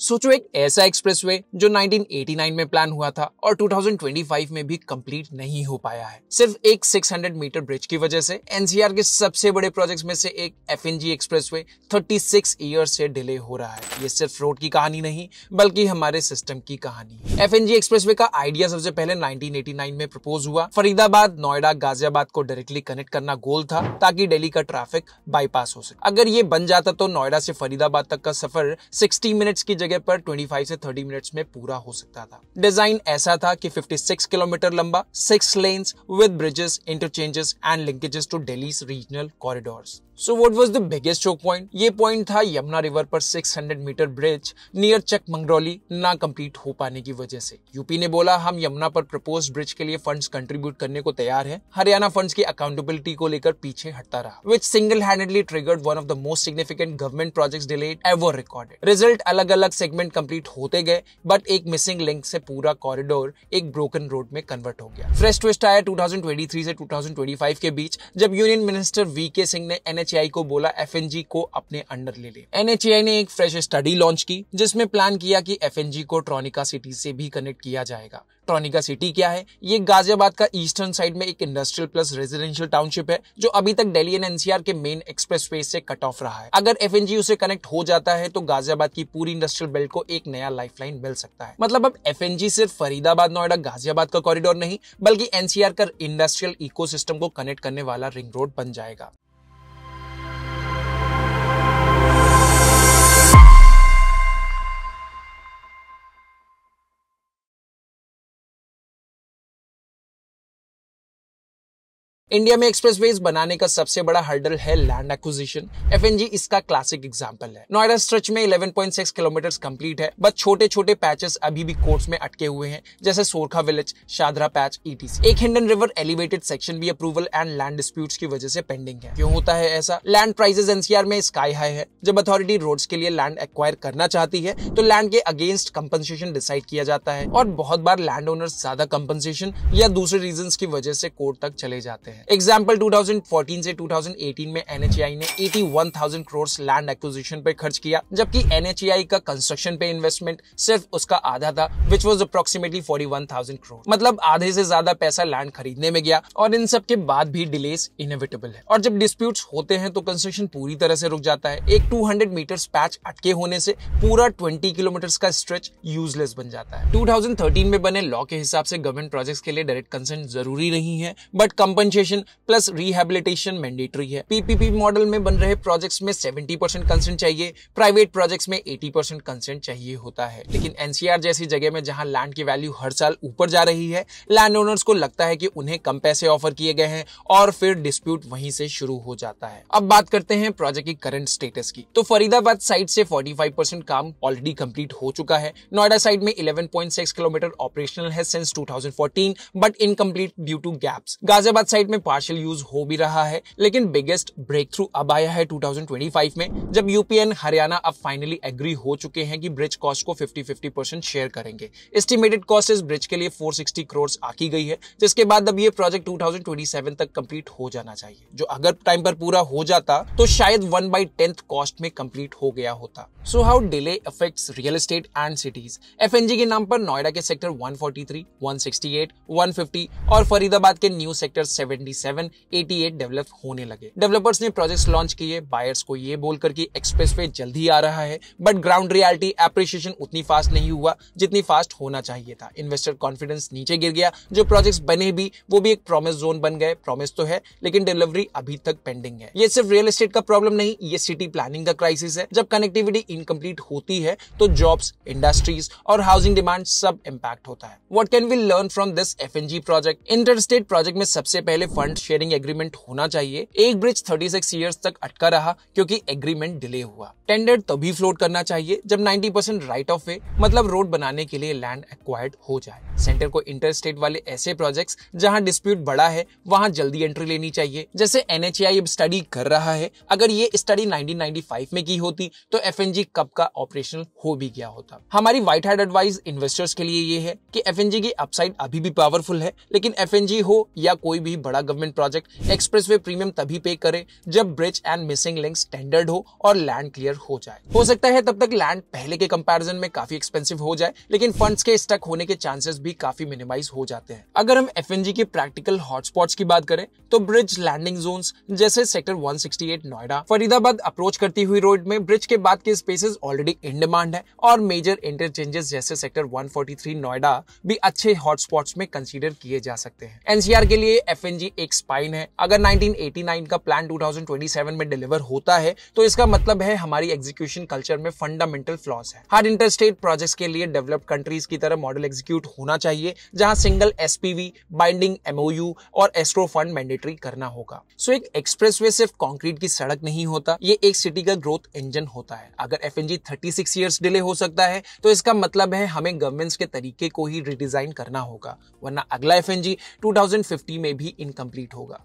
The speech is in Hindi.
सोचो एक ऐसा एक्सप्रेसवे जो 1989 में प्लान हुआ था और 2025 में भी कंप्लीट नहीं हो पाया है। सिर्फ एक 600 मीटर ब्रिज की वजह से एनसीआर के सबसे बड़े प्रोजेक्ट्स में से एक एफएनजी एक्सप्रेसवे 36 ईयर्स से डिले हो रहा है। ये सिर्फ रोड की कहानी नहीं बल्कि हमारे सिस्टम की कहानी है। एफएनजी एक्सप्रेसवे का आइडिया सबसे पहले 1989 में प्रपोज हुआ। फरीदाबाद, नोएडा, गाजियाबाद को डायरेक्टली कनेक्ट करना गोल था ताकि दिल्ली का ट्रैफिक बाईपास हो सके। अगर ये बन जाता तो नोएडा से फरीदाबाद तक का सफर 60 मिनट्स की जगह पर 25 से 30 मिनट्स में पूरा हो सकता था। डिजाइन ऐसा था कि 56 किलोमीटर लंबा, 6 lanes with bridges, interchanges and linkages to Delhi's regional corridors. So what was the biggest choke point? ये पॉइंट था यमुना रिवर पर 600 मीटर ब्रिज नियर चकमंगरौली ना कंप्लीट हो पाने की वजह से। यूपी ने बोला हम यमुना पर प्रपोज्ड ब्रिज के लिए फंड्स कंट्रीब्यूट करने को तैयार हैं। हरियाणा फंड्स की अकाउंटेबिलिटी को लेकर पीछे हटता रहा, which single-handedly triggered one of the most significant government projects delayed ever recorded. Result अलग अलग सेगमेंट कंप्लीट होते गए बट एक मिसिंग लिंक से पूरा कॉरिडोर एक ब्रोकन रोड में कन्वर्ट हो गया। फ्रेश ट्विस्ट आया 2023 से 2025 के बीच जब यूनियन मिनिस्टर वीके सिंह ने एनएचएआई को बोला एफएनजी को अपने अंडर ले ले। एनएचएआई ने एक फ्रेश स्टडी लॉन्च की जिसमें प्लान किया कि एफएनजी को ट्रॉनिका सिटी से भी कनेक्ट किया जाएगा। ट्रॉनिका सिटी क्या है? ये गाजियाबाद का ईस्टर्न साइड में एक इंडस्ट्रियल प्लस रेजिडेंशियल टाउनशिप है जो अभी तक दिल्ली एंड एनसीआर के मेन एक्सप्रेसवे से कट ऑफ रहा है। अगर एफएनजी उसे कनेक्ट हो जाता है तो गाजियाबाद की पूरी इंडस्ट्रियल बेल्ट को एक नया लाइफलाइन मिल सकता है। मतलब अब एफएनजी सिर्फ फरीदाबाद, नोएडा, गाजियाबाद का कॉरिडोर नहीं बल्कि एनसीआर का इंडस्ट्रियल इकोसिस्टम को कनेक्ट करने वाला रिंग रोड बन जाएगा। इंडिया में एक्सप्रेसवेज बनाने का सबसे बड़ा हर्डल है लैंड एक्विजिशन। एफएनजी इसका क्लासिक एग्जांपल है। नोएडा स्ट्रेच में 11.6 किलोमीटर कंप्लीट है बट छोटे छोटे पैचेस अभी भी कोर्ट्स में अटके हुए हैं जैसे Sorkha village, Shahdara patch, etc. एक हिंडन रिवर एलिवेटेड सेक्शन भी अप्रूवल एंड लैंड डिस्प्यूट्स की वजह से पेंडिंग है। क्यों होता है ऐसा? लैंड प्राइसेस एनसीआर में स्काई हाई है। जब अथॉरिटी रोड्स के लिए लैंड एक्वायर करना चाहती है तो लैंड के अगेंस्ट कंपनसेशन डिसाइड किया जाता है और बहुत बार लैंड ओनर्स ज्यादा कंपनसेशन या दूसरे रीजंस की वजह से कोर्ट तक चले जाते हैं। एग्जाम्पल 2014 से 2018 में एनएचएआई ने 81,000 करोड़ लैंड एक्विजिशन पे खर्च किया जबकि एनएचएआई का कंस्ट्रक्शन पे इन्वेस्टमेंट सिर्फ उसका आधा था विच वाज अप्रोक्सीमेटली 41,000 करोड़। मतलब आधे से ज्यादा पैसा लैंड खरीदने में गया और इन सब के बाद भी डिलेस इनएविटेबल है। और जब डिस्प्यूट्स होते हैं तो कंस्ट्रक्शन पूरी तरह से रुक जाता है। एक 200 मीटर्स पैच अटके होने से पूरा 20 किलोमीटर का स्ट्रेच यूजलेस बन जाता है। 2013 में बने लॉ के हिसाब से गवर्नमेंट प्रोजेक्ट्स के लिए डायरेक्ट कंसेंट जरूरी नहीं है but compensation plus rehabilitation mandatory है। पीपीपी मॉडल में बन रहे प्रोजेक्ट्स में 70% कंसेंट चाहिए, प्राइवेट प्रोजेक्ट्स में 80% कंसेंट चाहिए होता है। लेकिन एनसीआर जैसी जगह में जहां लैंड की वैल्यू हर साल ऊपर जा रही है, लैंड ओनर्स को लगता है कि उन्हें कम पैसे ऑफर किए गए हैं और फिर डिस्प्यूट वहीं से शुरू हो जाता है। अब बात करते हैं प्रोजेक्ट की करंट स्टेटस की। तो फरीदाबाद साइड से 45% काम ऑलरेडी कंप्लीट हो चुका है। नोएडा साइड में 11.6 किलोमीटर ऑपरेशनल है since 2014 but incomplete due to gaps. Ghaziabad side में पार्शियल यूज हो भी रहा है लेकिन बिगेस्ट ब्रेक थ्रू अब आया है 2025 में जब यूपी एंड हरियाणा अब फाइनली एग्री हो चुके हैं कि ब्रिज कॉस्ट को 50-50% शेयर करेंगे। एस्टिमेटेड कॉस्ट इस ब्रिज के लिए 460 करोड़ आकी गई है जिसके बाद अब ये प्रोजेक्ट 2027 तक कंप्लीट हो जाना चाहिए जो अगर टाइम पर पूरा हो जाता तो शायद 1/10 कॉस्ट में कंप्लीट हो गया होता। So how delay affects real estate and cities. FNG के नाम पर नोएडा के सेक्टर 143, 168, 150 और फरीदाबाद के न्यू सेक्टर 77, 88 डेवलप होने लगे। डेवलपर्स ने प्रोजेक्ट्स लॉन्च किए बायर्स को ये बोलकर कि एक्सप्रेसवे जल्दी आ रहा है बट ग्राउंड रियलिटी एप्रिसिएशन उतनी फास्ट नहीं हुआ जितनी फास्ट होना चाहिए था। इन्वेस्टर कॉन्फिडेंस नीचे गिर गया। जो प्रोजेक्ट्स बने भी वो भी एक प्रॉमिस जोन बन गए। प्रॉमिस तो है लेकिन डिलीवरी अभी तक पेंडिंग है। ये सिर्फ रियल एस्टेट का प्रॉब्लम नहीं, ये सिटी प्लानिंग का क्राइसिस है। जब कनेक्टिविटी इनकम्प्लीट होती है तो जॉब्स, इंडस्ट्रीज और हाउसिंग डिमांड सब इंपैक्ट होता है। What can we learn from this FNG project? Interstate project में सबसे पहले फंड शेयरिंग एग्रीमेंट होना चाहिए। एक ब्रिज 36 इयर्स तक अटका रहा क्योंकि एग्रीमेंट डिले हुआ। टेंडर तभी फ्लोट करना चाहिए जब 90% राइट ऑफ वे मतलब रोड बनाने के लिए लैंड एक्वायर्ड हो जाए। सेंटर को इंटरस्टेट वाले ऐसे प्रोजेक्ट्स जहां डिस्प्यूट बड़ा है वहां जल्दी एंट्री लेनी चाहिए। जैसे एनएचएआई अब स्टडी कर रहा है, अगर ये स्टडी 1995 में की होती तो एफएनजी कब का ऑपरेशनल हो भी गया होता। हमारी व्हाइट हैट एडवाइस इन्वेस्टर्स के लिए ये है कि एफएनजी की अपसाइड अभी भी पावरफुल है लेकिन एफएनजी हो या कोई भी बड़ा गवर्नमेंट प्रोजेक्ट एक्सप्रेसवे प्रीमियम तभी पे करे जब bridge and missing link standard हो और लैंड क्लियर हो जाए। हो सकता है तब तक लैंड पहले के कंपैरिजन में काफी एक्सपेंसिव हो जाए, लेकिन फंड्स के स्टक होने के चांसेस भी काफी मिनिमाइज हो जाते हैं। अगर हम एफएनजी के प्रैक्टिकल हॉटस्पॉट्स की बात करें तो ब्रिज लैंडिंग जोन्स जैसे सेक्टर 168 नोएडा फरीदाबाद अप्रोच करती हुई रोड में ब्रिज के बाद के स्पेसेस ऑलरेडी इन डिमांड है, और मेजर इंटरचेंजेस जैसे सेक्टर 143 नोएडा भी अच्छे हॉटस्पॉट्स में कंसीडर किए जा सकते हैं। एनसीआर के लिए एफएनजी एक स्पाइन है। अगर 1989 का प्लान 2027 में डिलीवर होता है तो इसका मतलब है हमारी एग्जीक्यूशन कल्चर में फंडामेंटल फ्लॉज है। हर इंटरस्टेट प्रोजेक्ट्स के लिए डेवलप्ड कंट्रीज की तरह मॉडल एग्जीक्यूट होना चाहिए, जहां सिंगल एसपीवी, बाइंडिंग एमओयू और एस्ट्रो फंड मैंडेटरी करना होगा। सो एक एक्सप्रेसवे सिर्फ कंक्रीट की सड़क नहीं होता, ये एक सिटी का ग्रोथ इंजन होता है। अगर एफएनजी 36 इयर्स डिले हो सकता है तो इसका मतलब है हमें गवर्नमेंट्स के तरीके को ही रिडिजाइन करना होगा, वरना अगला एफएनजी 2050 में भी इनकम्प्लीट होगा।